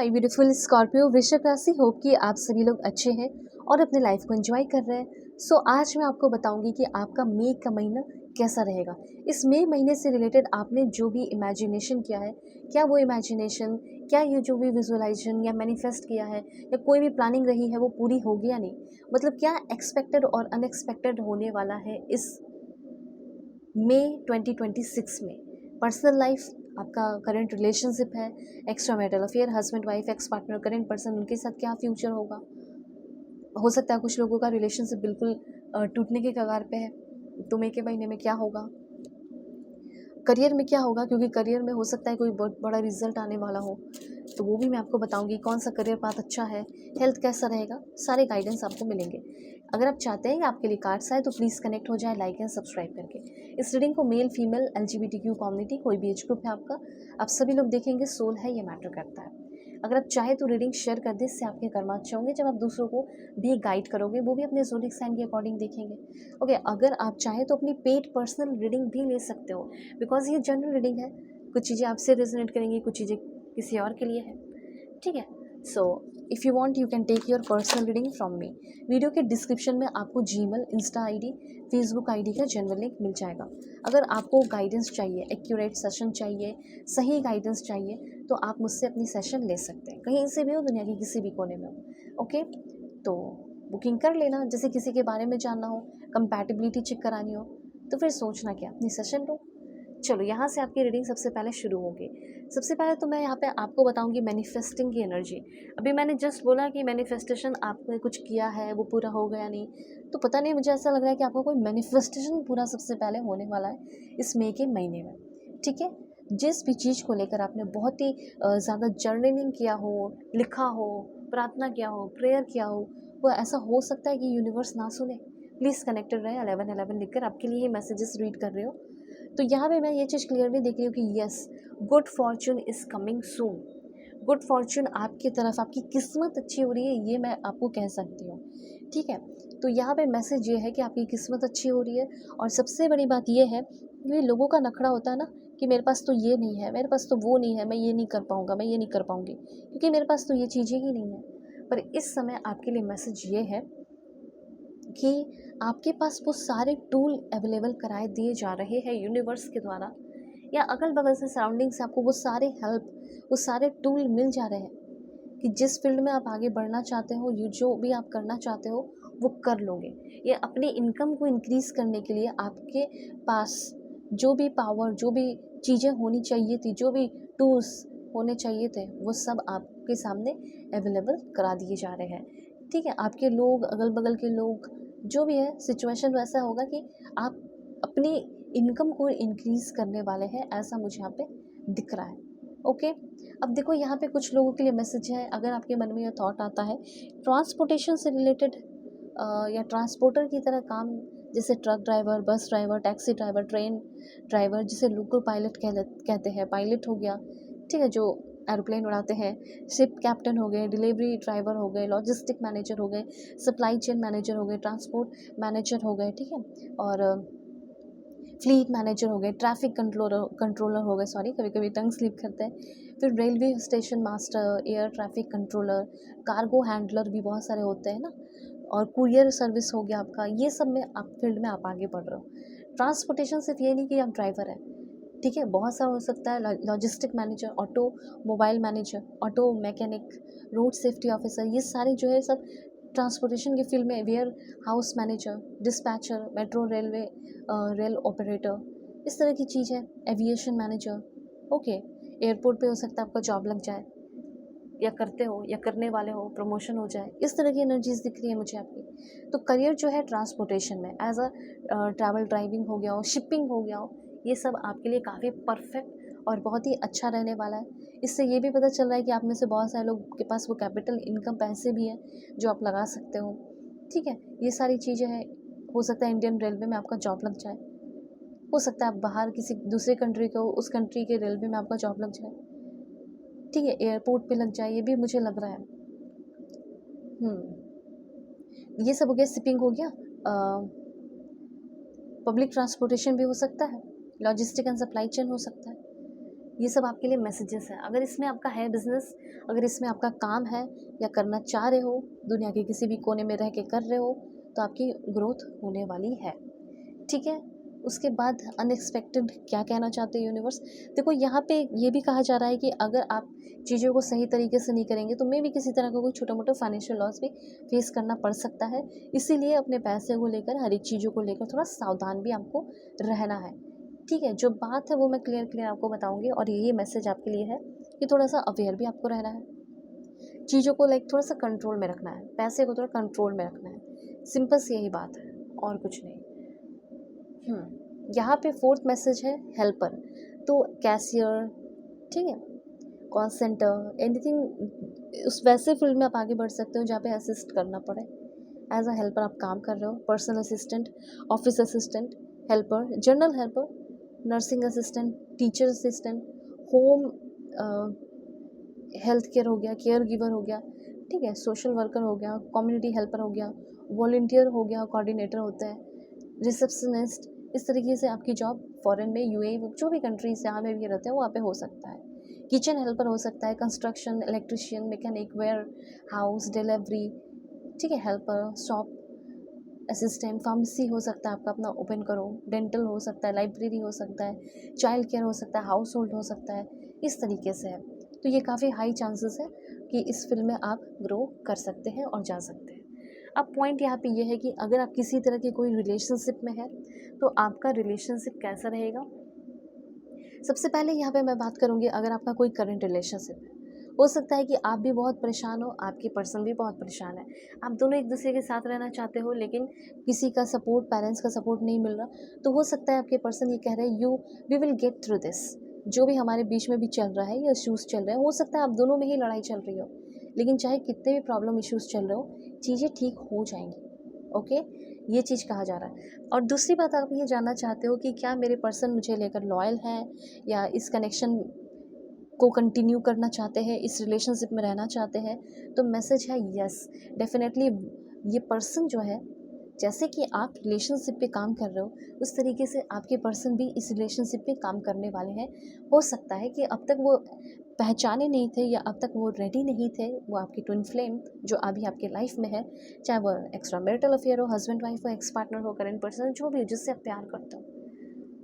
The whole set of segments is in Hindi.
माय ब्यूटीफुल स्कॉर्पियो वृषभ राशि, होप कि आप सभी लोग अच्छे हैं और अपने लाइफ को एंजॉय कर रहे हैं। आज मैं आपको बताऊंगी कि आपका मई का महीना कैसा रहेगा। इस मई महीने से रिलेटेड आपने जो भी इमेजिनेशन किया है, क्या वो इमेजिनेशन, क्या ये जो भी विजुअलाइजेशन या मैनिफेस्ट किया है या कोई भी प्लानिंग रही है वो पूरी होगी या नहीं। मतलब क्या एक्सपेक्टेड और अनएक्सपेक्टेड होने वाला है इस मई 2026 में। पर्सनल लाइफ, आपका करंट रिलेशनशिप है, extra marital affair, husband wife, ex partner, current person, उनके साथ क्या फ्यूचर होगा। हो सकता है कुछ लोगों का रिलेशनशिप बिल्कुल टूटने के कगार पे है, तो मई के महीने में क्या होगा। करियर में क्या होगा, क्योंकि करियर में हो सकता है कोई बहुत बड़ा रिजल्ट आने वाला हो, तो वो भी मैं आपको बताऊंगी। कौन सा करियर पाथ अच्छा है, हेल्थ कैसा रहेगा, सारे गाइडेंस आपको मिलेंगे। अगर आप चाहते हैं कि आपके लिए कार्ड्स आए तो प्लीज़ कनेक्ट हो जाए लाइक एंड सब्सक्राइब करके। इस रीडिंग को मेल फीमेल LGBTQ कम्युनिटी, कोई भी एज ग्रुप है आपका, आप सभी लोग देखेंगे। सोल है, ये मैटर करता है। अगर आप चाहे तो रीडिंग शेयर कर दें, इससे आपके कर्म अच्छे होंगे। जब आप दूसरों को भी गाइड करोगे, वो भी अपने ज़ोडिक साइन के अकॉर्डिंग देखेंगे। ओके, अगर आप चाहें तो अपनी पेड पर्सनल रीडिंग भी ले सकते हो, बिकॉज ये जनरल रीडिंग है। कुछ चीज़ें आपसे रेजोनेट करेंगी, कुछ चीज़ें किसी और के लिए है। ठीक है, so if you want you can take your personal reading from me. Video के डिस्क्रिप्शन में आपको Gmail, insta ID, Facebook ID का जनरल लिंक मिल जाएगा। अगर आपको गाइडेंस चाहिए, एक्यूरेट सेशन चाहिए, सही गाइडेंस चाहिए, तो आप मुझसे अपनी सेशन ले सकते हैं, कहीं से भी हो, दुनिया के किसी भी कोने में हो। ओके, तो बुकिंग कर लेना। जैसे किसी के बारे में जानना हो, कंपैटिबिलिटी चेक करानी हो, तो फिर सोचना क्या, अपनी सेशन लो। चलो, यहाँ से आपकी रीडिंग सबसे पहले शुरू होगी। सबसे पहले तो मैं यहाँ पे आपको बताऊंगी मैनिफेस्टिंग की एनर्जी। अभी मैंने जस्ट बोला कि मैनिफेस्टेशन आपने कुछ किया है, वो पूरा हो गया नहीं, तो पता नहीं, मुझे ऐसा लग रहा है कि आपको कोई मैनिफेस्टेशन पूरा सबसे पहले होने वाला है इस मई के महीने में। ठीक है, जिस भी चीज़ को लेकर आपने बहुत ही ज़्यादा जर्नलिंग किया हो, लिखा हो, प्रार्थना किया हो, प्रेयर किया हो, वो ऐसा हो सकता है कि यूनिवर्स ना सुने। प्लीज़ कनेक्टेड रहे। 1111 लिखकर आपके लिए ही मैसेजेस रीड कर रहे हो। तो यहाँ पे मैं ये चीज़ क्लियरली देख रही हूँ कि yes, good Fortune is coming soon. Good Fortune आपकी तरफ, आपकी किस्मत अच्छी हो रही है, ये मैं आपको कह सकती हूँ। ठीक है, तो यहाँ पे मैसेज ये है कि आपकी किस्मत अच्छी हो रही है। और सबसे बड़ी बात ये है कि लोगों का नखरा होता है ना, कि मेरे पास तो ये नहीं है, मेरे पास तो वो नहीं है, मैं ये नहीं कर पाऊँगा, मैं ये नहीं कर पाऊँगी, क्योंकि मेरे पास तो ये चीज़ें ही नहीं है। पर इस समय आपके लिए मैसेज ये है कि आपके पास वो सारे टूल अवेलेबल कराए दिए जा रहे हैं यूनिवर्स के द्वारा, या अगल बगल से, सराउंडिंग से आपको वो सारे हेल्प, वो सारे टूल मिल जा रहे हैं कि जिस फील्ड में आप आगे बढ़ना चाहते हो, यू जो भी आप करना चाहते हो, वो कर लोगे। ये अपनी इनकम को इंक्रीज़ करने के लिए आपके पास जो भी पावर, जो भी चीज़ें होनी चाहिए थी, जो भी टूल्स होने चाहिए थे, वो सब आपके सामने अवेलेबल करा दिए जा रहे हैं। ठीक है, आपके लोग, अगल बगल के लोग, जो भी है सिचुएशन वैसा होगा कि आप अपनी इनकम को इंक्रीज़ करने वाले हैं, ऐसा मुझे यहाँ पे दिख रहा है। ओके, अब देखो यहाँ पे कुछ लोगों के लिए मैसेज है। अगर आपके मन में यह थॉट आता है ट्रांसपोर्टेशन से रिलेटेड, या ट्रांसपोर्टर की तरह काम, जैसे truck driver, bus driver, taxi driver, train driver, जिसे लोकल पायलट कहते हैं, पायलट हो गया। ठीक है, जो एरोप्लेन उड़ाते हैं, शिप कैप्टन हो गए, डिलीवरी ड्राइवर हो गए, लॉजिस्टिक मैनेजर हो गए, सप्लाई चेन मैनेजर हो गए, ट्रांसपोर्ट मैनेजर हो गए। ठीक है, और फ्लीट मैनेजर हो गए, ट्रैफिक कंट्रोलर हो गए, सॉरी कभी कभी टंग स्लिप करते हैं। फिर railway station master, air traffic controller, cargo handler भी बहुत सारे होते हैं ना, और कुरियर सर्विस हो गया आपका। ये सब में आप फील्ड में आप आगे बढ़ रहे हो। ट्रांसपोर्टेशन सिर्फ ये नहीं कि आप ड्राइवर हैं, ठीक है, बहुत सारा हो सकता है। Logistic manager, automobile manager, auto mechanic, road safety officer, ये सारे जो है सब ट्रांसपोर्टेशन के फील्ड में। Warehouse manager, dispatcher, metro railway, rail operator, इस तरह की चीज़ है। एविएशन मैनेजर, ओके, एयरपोर्ट पे हो सकता है आपका जॉब लग जाए, या करते हो या करने वाले हो, प्रमोशन हो जाए, इस तरह की एनर्जीज दिख रही है मुझे आपकी। तो करियर जो है ट्रांसपोर्टेशन में, एज अ ट्रैवल ड्राइविंग हो गया हो, शिपिंग हो गया हो, ये सब आपके लिए काफ़ी परफेक्ट और बहुत ही अच्छा रहने वाला है। इससे ये भी पता चल रहा है कि आप में से बहुत सारे लोग के पास वो कैपिटल इनकम पैसे भी हैं जो आप लगा सकते हो। ठीक है, ये सारी चीज़ें हैं। हो सकता है इंडियन रेलवे में आपका जॉब लग जाए, हो सकता है आप बाहर किसी दूसरे कंट्री को, उस कंट्री के रेलवे में आपका जॉब लग जाए। ठीक है, एयरपोर्ट पे लग जाए, ये भी मुझे लग रहा है। ये सब हो गया, शिपिंग हो गया, पब्लिक ट्रांसपोर्टेशन भी हो सकता है, लॉजिस्टिक एंड सप्लाई चेन हो सकता है। ये सब आपके लिए मैसेजेस हैं। अगर इसमें आपका है बिजनेस, अगर इसमें आपका काम है या करना चाह रहे हो, दुनिया के किसी भी कोने में रह के कर रहे हो, तो आपकी ग्रोथ होने वाली है। ठीक है। उसके बाद अनएक्सपेक्टेड क्या कहना चाहते हैं यूनिवर्स? देखो यहाँ पे ये भी कहा जा रहा है कि अगर आप चीज़ों को सही तरीके से नहीं करेंगे तो मे भी किसी तरह का कोई छोटा मोटा फाइनेंशियल लॉस भी फेस करना पड़ सकता है। इसीलिए अपने पैसे को लेकर, हर एक चीज़ों को लेकर थोड़ा सावधान भी आपको रहना है। ठीक है, जो बात है वो मैं क्लियर आपको बताऊंगी, और यही मैसेज आपके लिए है कि थोड़ा सा अवेयर भी आपको रहना है, चीज़ों को थोड़ा सा कंट्रोल में रखना है, पैसे को थोड़ा कंट्रोल में रखना है। सिंपल सी यही बात है और कुछ नहीं। यहाँ पे फोर्थ मैसेज है हेल्पर, तो कैशियर, ठीक है, कॉल सेंटर, एनीथिंग, उस वैसे फील्ड में आप आगे बढ़ सकते हो जहाँ पे असिस्ट करना पड़े। एज अ हेल्पर आप काम कर रहे हो, personal assistant, office assistant, helper, general helper, nursing assistant, teacher assistant, home health care हो गया, केयर गिवर हो गया, ठीक है, सोशल वर्कर हो गया, कम्युनिटी हेल्पर हो गया, वॉलंटियर हो गया, कोऑर्डिनेटर होता है, रिसेप्शनिस्ट। इस तरीके से आपकी जॉब फॉरेन में, यूएई, जो भी कंट्री से यहाँ में भी रहते हैं वहाँ पे हो सकता है। किचन हेल्पर हो सकता है, construction, electrician, mechanic, warehouse delivery, ठीक है, हेल्पर, शॉप असिस्टेंट, फार्मेसी हो सकता है आपका अपना ओपन करो, डेंटल हो सकता है, लाइब्रेरी हो सकता है, चाइल्ड केयर हो सकता है, हाउस होल्ड हो सकता है, इस तरीके से है। तो ये काफ़ी हाई चांसेस है कि इस फील्ड में आप ग्रो कर सकते हैं और जा सकते हैं। अब पॉइंट यहाँ पे ये है कि अगर आप किसी तरह की कोई रिलेशनशिप में है तो आपका रिलेशनशिप कैसा रहेगा। सबसे पहले यहाँ पे मैं बात करूँगी, अगर आपका कोई करंट रिलेशनशिप है, हो सकता है कि आप भी बहुत परेशान हो, आपकी पर्सन भी बहुत परेशान है, आप दोनों एक दूसरे के साथ रहना चाहते हो लेकिन किसी का सपोर्ट, पेरेंट्स का सपोर्ट नहीं मिल रहा, तो हो सकता है आपके पर्सन ये कह रहे हैं we will get through this. जो भी हमारे बीच में भी चल रहा है या इश्यूज़ चल रहे हैं, हो सकता है आप दोनों में ही लड़ाई चल रही हो, लेकिन चाहे कितने भी प्रॉब्लम इश्यूज़ चल रहे हो, चीज़ें ठीक हो जाएंगी। ओके, ये चीज़ कहा जा रहा है। और दूसरी बात, आप ये जानना चाहते हो कि क्या मेरे पर्सन मुझे लेकर लॉयल है या इस कनेक्शन को कंटिन्यू करना चाहते हैं, इस रिलेशनशिप में रहना चाहते हैं, तो मैसेज है यस, डेफिनेटली ये पर्सन जो है, जैसे कि आप रिलेशनशिप पे काम कर रहे हो उस तरीके से आपके पर्सन भी इस रिलेशनशिप पे काम करने वाले हैं। हो सकता है कि अब तक वो पहचाने नहीं थे या अब तक वो रेडी नहीं थे, वो आपकी ट्विन फ्लेम जो अभी आपके लाइफ में है, चाहे वो एक्स्ट्रा मैरिटल अफेयर हो, हस्बैंड वाइफ हो, एक्स पार्टनर हो, करंट पर्सन, जो भी हो जिससे आप प्यार करते हो,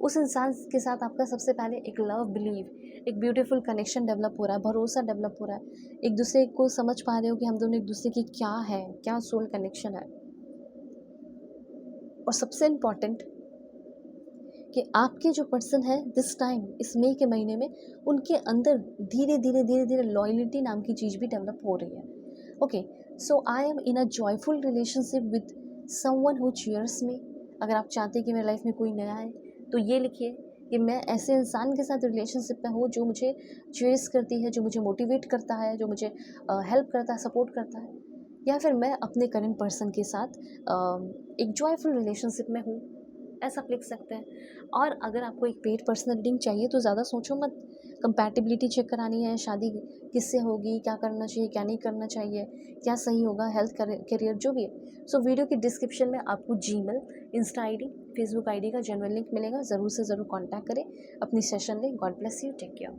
उस इंसान के साथ आपका सबसे पहले एक लव बिलीव, एक ब्यूटीफुल कनेक्शन डेवलप हो रहा है, भरोसा डेवलप हो रहा है, एक दूसरे को समझ पा रहे हो कि हम दोनों एक दूसरे की क्या है, क्या सोल कनेक्शन है। और सबसे इम्पॉर्टेंट कि आपके जो पर्सन है दिस टाइम, इस मई के महीने में, उनके अंदर धीरे धीरे लॉयल्टी नाम की चीज़ भी डेवलप हो रही है। Okay, so I am in a joyful relationship with someone who cheers me. अगर आप चाहते हैं कि मेरी लाइफ में कोई नया है तो ये लिखिए कि मैं ऐसे इंसान के साथ रिलेशनशिप में हूँ जो मुझे चीयर्स करती है, जो मुझे मोटिवेट करता है, जो मुझे हेल्प करता है, सपोर्ट करता है। या फिर मैं अपने करंट पर्सन के साथ एक जॉयफुल रिलेशनशिप में हूँ, ऐसा आप लिख सकते हैं। और अगर आपको एक पेड पर्सनल रीडिंग चाहिए तो ज़्यादा सोचो मत, कंपैटिबिलिटी चेक करानी है, शादी किससे होगी, क्या करना चाहिए, क्या नहीं करना चाहिए, क्या सही होगा, हेल्थ करियर, जो भी है। सो वीडियो की डिस्क्रिप्शन में आपको Gmail, insta ID, Facebook ID का जनरल लिंक मिलेगा, ज़रूर से ज़रूर कॉन्टैक्ट करें, अपनी सेशन लें। God bless you, take care.